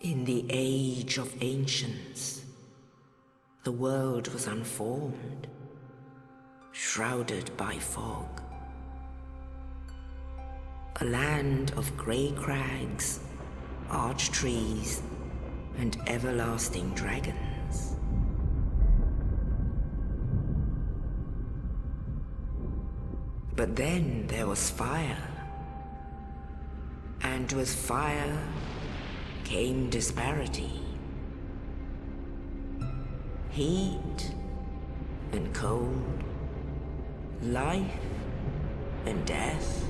In the age of ancients, the world was unformed, shrouded by fog. A land of grey crags, arch trees, and everlasting dragons. But then there was fire, and with fire came disparity. Heat and cold, life and death,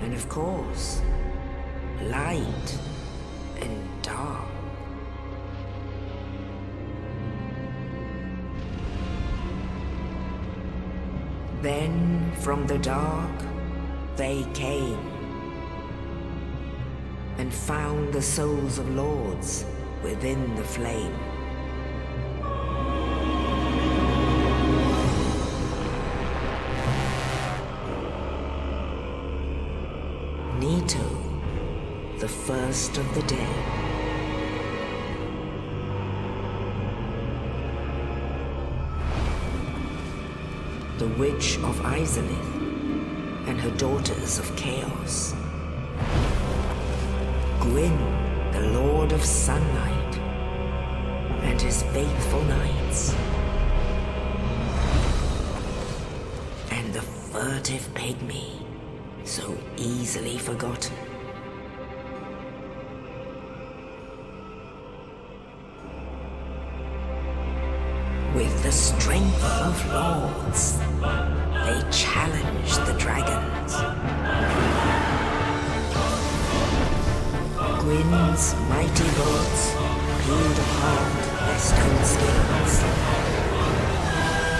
and of course, light and dark. Then from the dark they came and found the souls of lords within the flame. Nito, the first of the dead. The Witch of Izalith and her daughters of Chaos. Gwyn, the Lord of Sunlight, and his faithful knights. And the furtive pygmy, so easily forgotten. With the strength of lords, they challenged the dragons. Gwyn's mighty lords peeled apart their stone skins.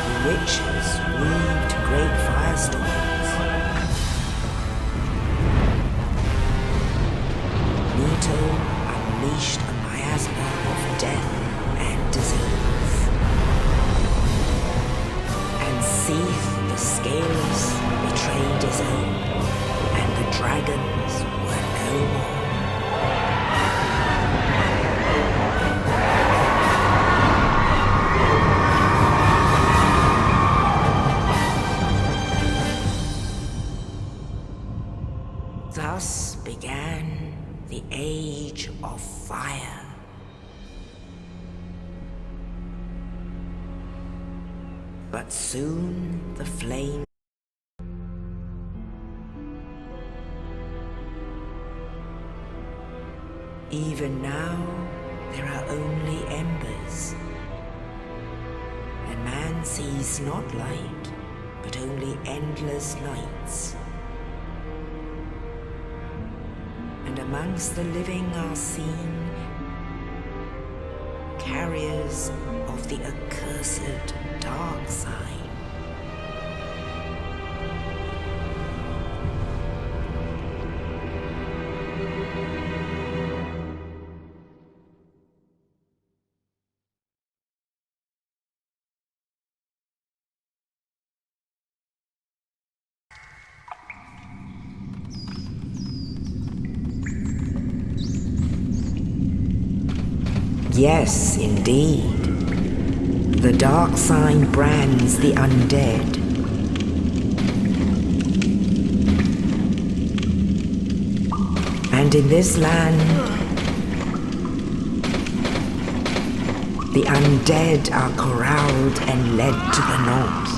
The witches weaved great firestorms. Nito unleashed a miasma of death and disease. And Seath the Scaleless betrayed his own, and the dragons were no more. Thus began the Age of Fire. But soon the flame even now there are only embers sees not light, but only endless nights. And amongst the living are seen carriers of the accursed dark side. Yes, indeed. The dark sign brands the undead. And in this land, the undead are corralled and led to the north.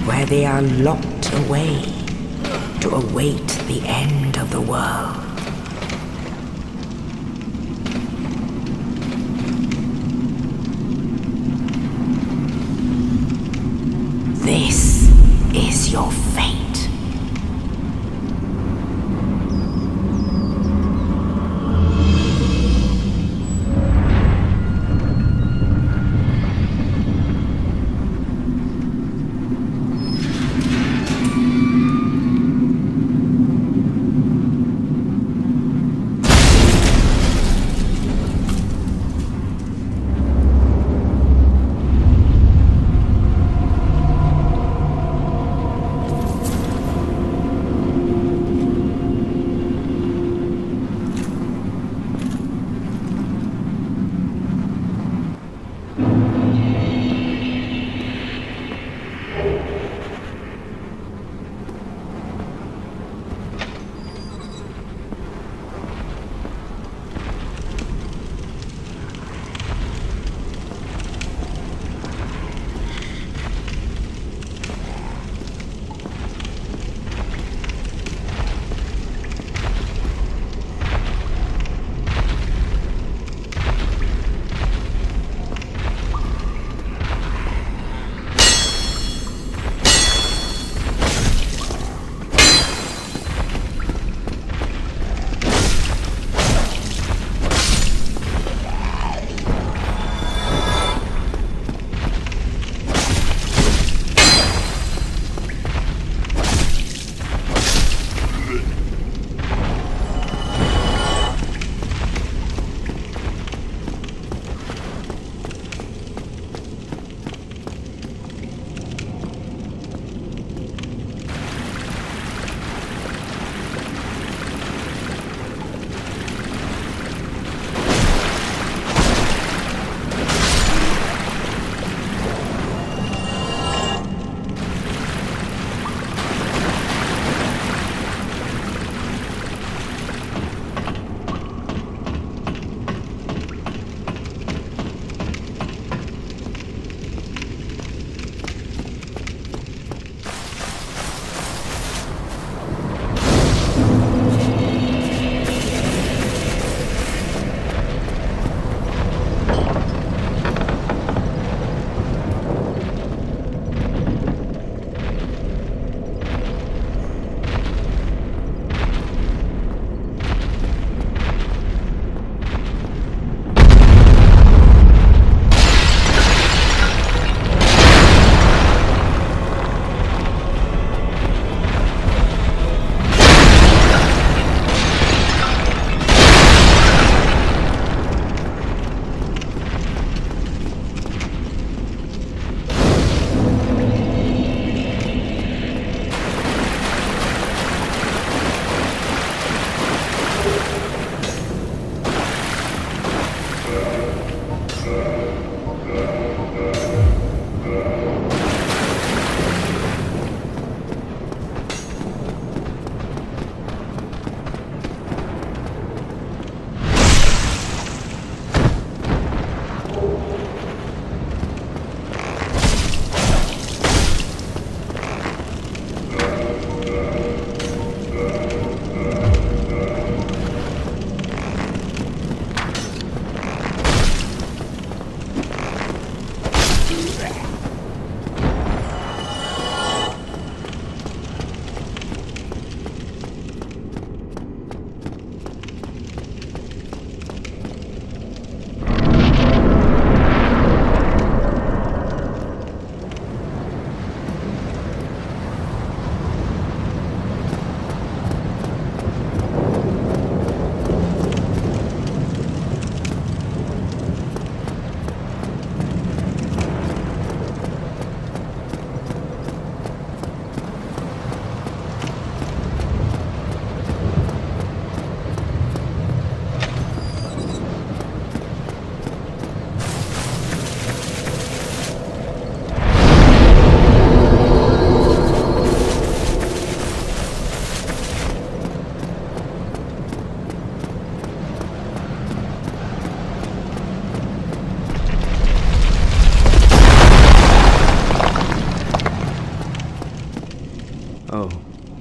Where they are locked away to await the end of the world. This is your fate.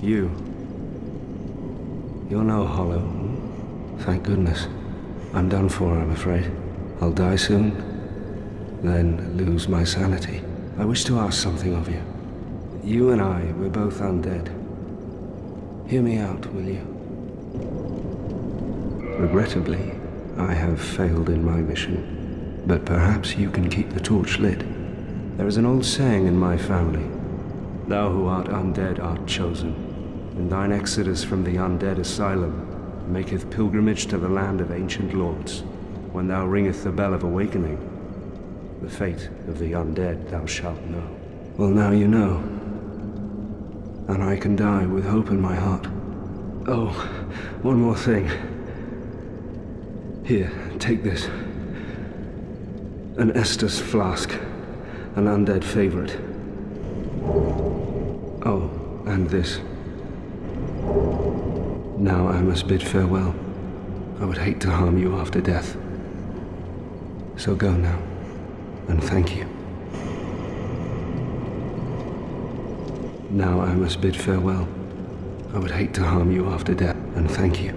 You. You're no hollow. Thank goodness. I'm done for, I'm afraid. I'll die soon, then lose my sanity. I wish to ask something of you. You and I, we're both undead. Hear me out, will you? Regrettably, I have failed in my mission, but perhaps you can keep the torch lit. There is an old saying in my family, "Thou who art undead art chosen, and thine exodus from the undead asylum maketh pilgrimage to the land of ancient lords. When thou ringeth the bell of awakening, the fate of the undead thou shalt know." Well, now you know. And I can die with hope in my heart. Oh, one more thing. Here, take this. An Estus flask, an undead favorite. Oh, and this. Now I must bid farewell. I would hate to harm you after death. So go now, and thank you. Now I must bid farewell. I would hate to harm you after death, and thank you.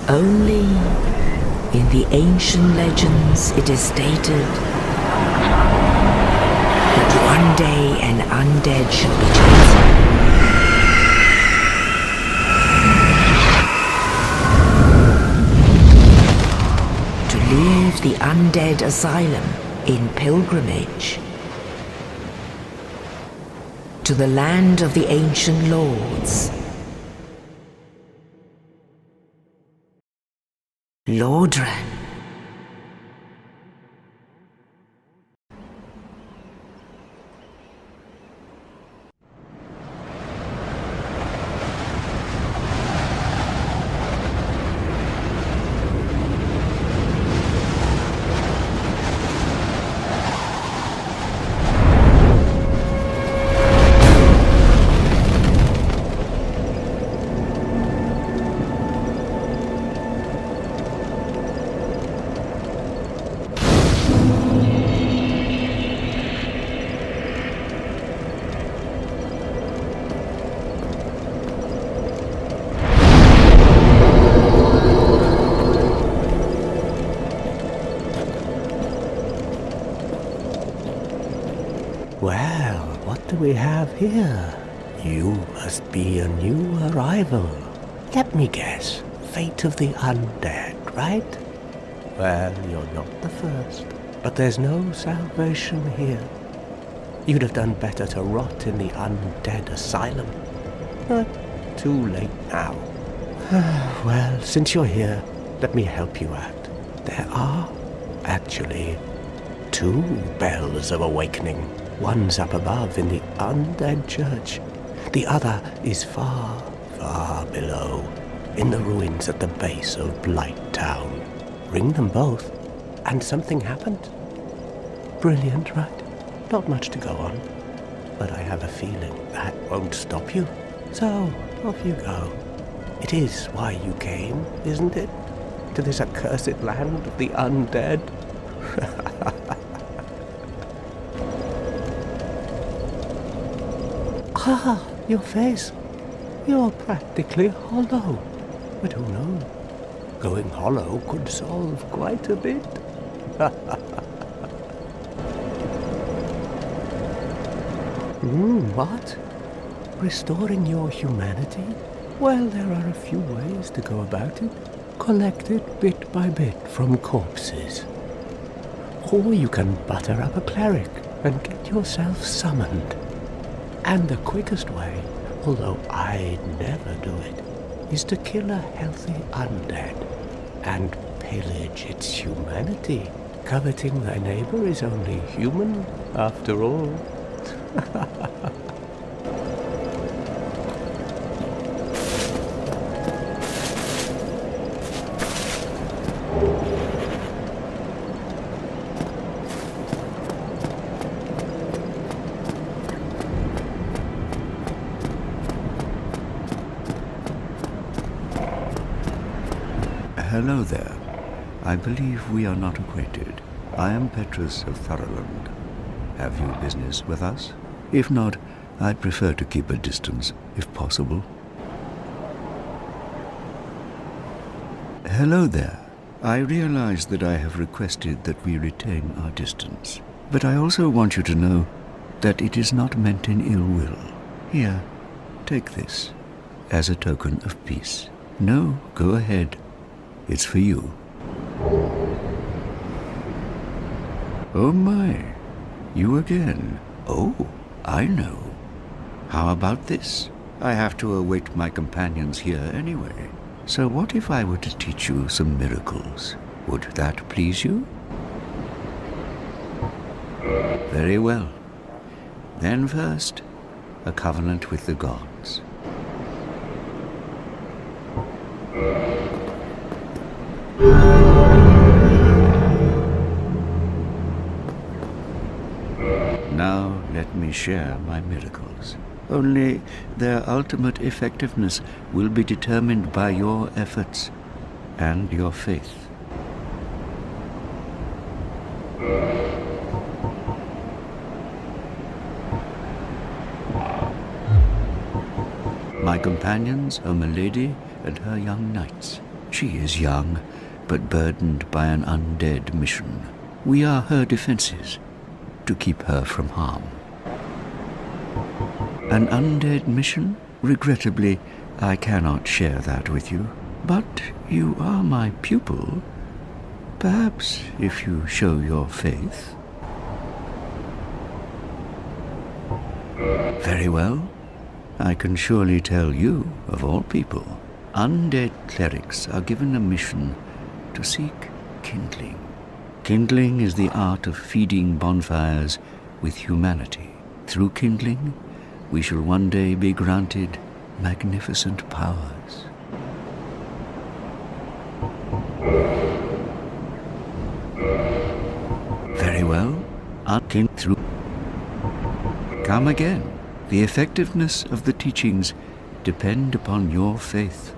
Only in the ancient legends it is stated that one day an undead shall be chosen to leave the undead asylum in pilgrimage to the land of the ancient lords. Lordran. we have here? You must be a new arrival. Let me guess, fate of the undead, right? Well, you're not the first, but there's no salvation here. You'd have done better to rot in the undead asylum. But too late now. Well, since you're here, let me help you out. There are, actually, 2 bells of awakening. One's up above in the undead church. The other is far, far below, in the ruins at the base of Blight Town. Ring them both, and something happened. Brilliant, right? Not much to go on, but I have a feeling that won't stop you. So, off you go. It is why you came, isn't it? To this accursed land of the undead? Ah, your face. You're practically hollow. But who knows? Going hollow could solve quite a bit. What? Restoring your humanity? Well, there are a few ways to go about it. Collect it bit by bit from corpses. Or you can butter up a cleric and get yourself summoned. And the quickest way, although I'd never do it, is to kill a healthy undead and pillage its humanity. Coveting thy neighbor is only human, after all. Hello there. I believe we are not acquainted. I am Petrus of Thoroland. Have you business with us? If not, I'd prefer to keep a distance, if possible. Hello there. I realize that I have requested that we retain our distance, but I also want you to know that it is not meant in ill will. Here, take this, as a token of peace. No, go ahead. It's for you. Oh my, you again. Oh, I know. How about this? I have to await my companions here anyway. So what if I were to teach you some miracles? Would that please you? Very well. Then first, a covenant with the gods. Now let me share my miracles. Only their ultimate effectiveness will be determined by your efforts and your faith. My companions are Milady and her young knights. She is young, but burdened by an undead mission. We are her defenses, to keep her from harm. An undead mission? Regrettably, I cannot share that with you. But you are my pupil. Perhaps if you show your faith. Very well. I can surely tell you, of all people, undead clerics are given a mission to seek kindling. Kindling is the art of feeding bonfires with humanity. Through kindling, we shall one day be granted magnificent powers. Very well, through. Come again. The effectiveness of the teachings depend upon your faith.